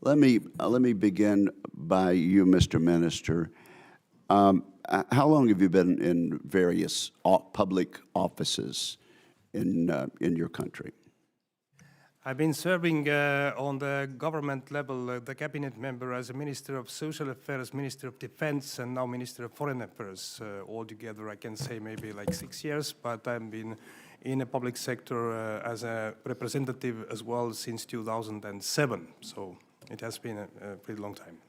Let me begin by you, Mr. Minister. How long have you been in various public offices in your country? I've been serving on the government level, the cabinet member as a Minister of Social Affairs, Minister of Defense, and now Minister of Foreign Affairs. Altogether, I can say maybe like 6 years, but I've been in the public sector as a representative as well since 2007. So it has been a pretty long time.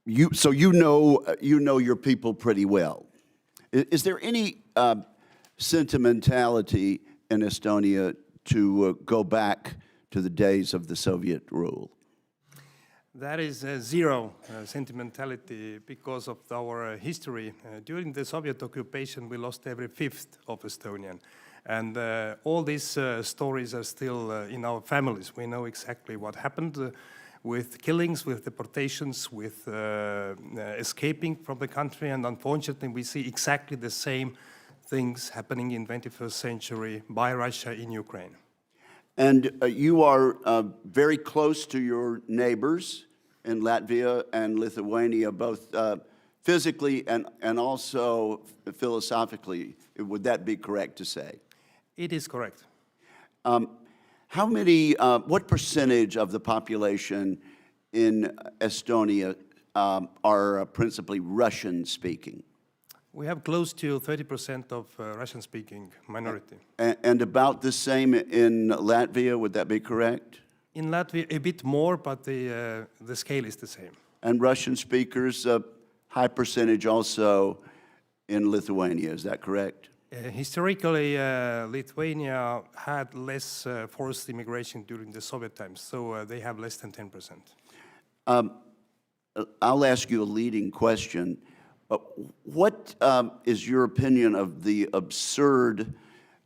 You know your people pretty well. Is there any sentimentality in Estonia to go back to the days of the Soviet rule? That is zero sentimentality because of our history. During the Soviet occupation, we lost every fifth of Estonian. And all these stories are still in our families. We know exactly what happened with killings, with deportations, with escaping from the country. And unfortunately, we see exactly the same things happening in 21st century by Russia in Ukraine. And you are very close to your neighbors in Latvia and Lithuania, both physically and also philosophically. Would that be correct to say? It is correct. What percentage of the population in Estonia are principally Russian-speaking? We have close to 30% of Russian-speaking minority. And about the same in Latvia, would that be correct? In Latvia, a bit more, but the scale is the same. And Russian speakers, a high percentage also in Lithuania, is that correct? Historically, Lithuania had less forced immigration during the Soviet times, so they have less than 10%. I'll ask you a leading question. What is your opinion of the absurd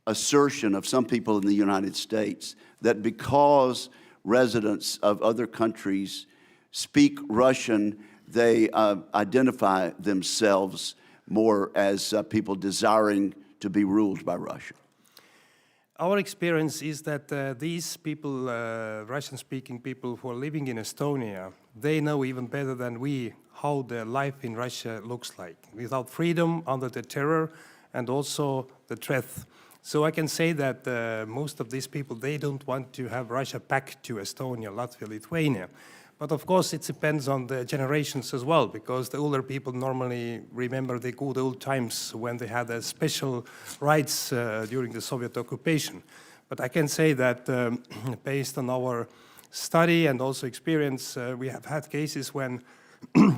assertion of some people in the United States that because residents of other countries speak Russian, they identify themselves more as people desiring to be ruled by Russia? Our experience is that these people, Russian-speaking people who are living in Estonia, they know even better than we how the life in Russia looks like, without freedom, under the terror, and also the threat. So I can say that most of these people, they don't want to have Russia back to Estonia, Latvia, Lithuania. But of course, it depends on the generations as well, because the older people normally remember the good old times when they had special rights during the Soviet occupation. But I can say that based on our study and also experience, we have had cases when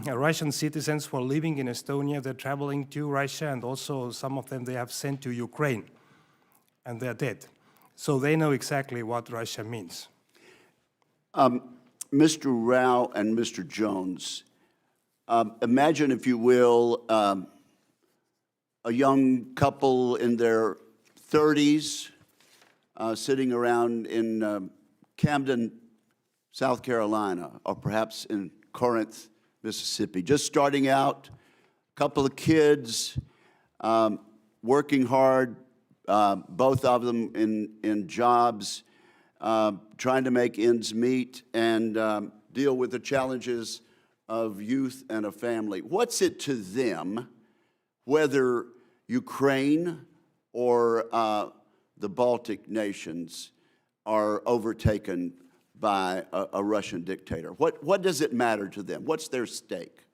Russian citizens who are living in Estonia, they're traveling to Russia, and also some of them they have sent to Ukraine, and they're dead. So they know exactly what Russia means. Mr. Rao and Mr. Jones, imagine, if you will, a young couple in their 30s sitting around in Camden, South Carolina, or perhaps in Corinth, Mississippi, just starting out, a couple of kids, working hard, both of them in jobs, trying to make ends meet and deal with the challenges of youth and a family. What's it to them whether Ukraine or the Baltic nations are overtaken by a Russian dictator? What does it matter to them? What's their stake?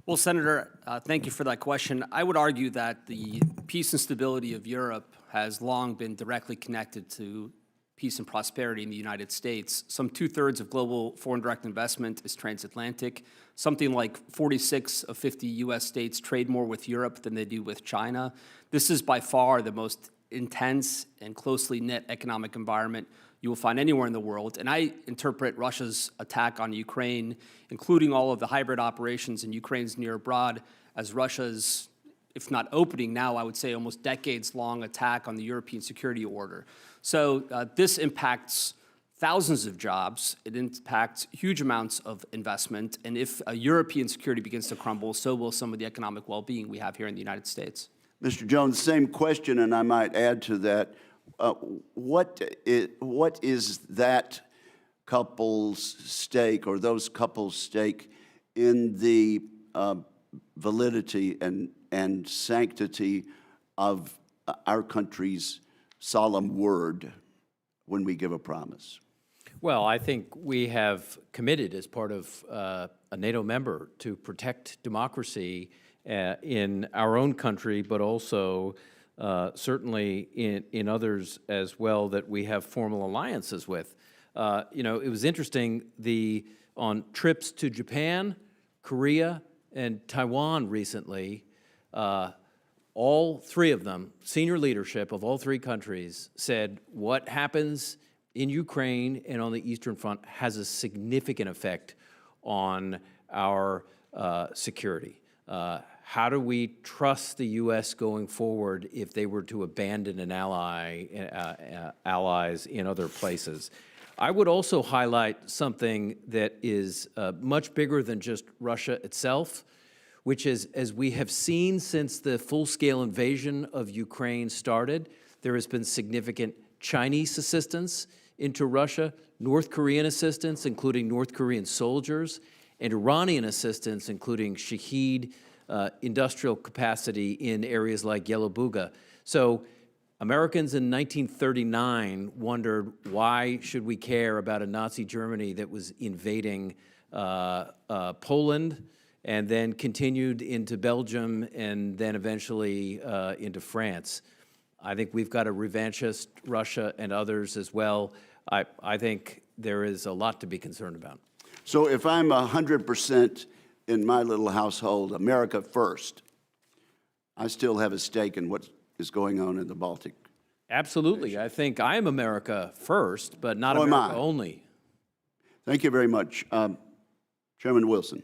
Well, Senator, thank you for that question. I would argue that the peace and stability of Europe has long been directly connected to peace and prosperity in the United States. Some 2/3 of global foreign direct investment is transatlantic. Something like 46 of 50 US states trade more with Europe than they do with China. This is by far the most intense and closely knit economic environment you will find anywhere in the world. And I interpret Russia's attack on Ukraine, including all of the hybrid operations in Ukraine's near abroad, as Russia's, if not opening now, I would say almost decades-long attack on the European security order. So this impacts thousands of jobs. It impacts huge amounts of investment. And if European security begins to crumble, so will some of the economic well-being we have here in the United States. Mr. Jones, same question, and I might add to that. what is that couple's stake or those couples' stake in the validity and sanctity of our country's solemn word when we give a promise? Well, I think we have committed as part of a NATO member to protect democracy in our own country, but also certainly in others as well that we have formal alliances with. You know, it was interesting, on trips to Japan, Korea, and Taiwan recently, all three of them, senior leadership of all three countries, said what happens in Ukraine and on the Eastern Front has a significant effect on our security. How do we trust the U.S. going forward if they were to abandon an allies in other places? I would also highlight something that is much bigger than just Russia itself, which is, as we have seen since the full-scale invasion of Ukraine started, there has been significant Chinese assistance into Russia, North Korean assistance, including North Korean soldiers, and Iranian assistance, including Shahed industrial capacity in areas like Yelabuga. So Americans in 1939 wondered, why should we care about a Nazi Germany that was invading Poland and then continued into Belgium and then eventually into France? I think we've got a revanchist Russia and others as well. I think there is a lot to be concerned about. So if I'm 100% in my little household, America first, I still have a stake in what is going on in the Baltic. Absolutely. I think I am America first, but not So am America I. only. Thank you very much. Chairman Wilson.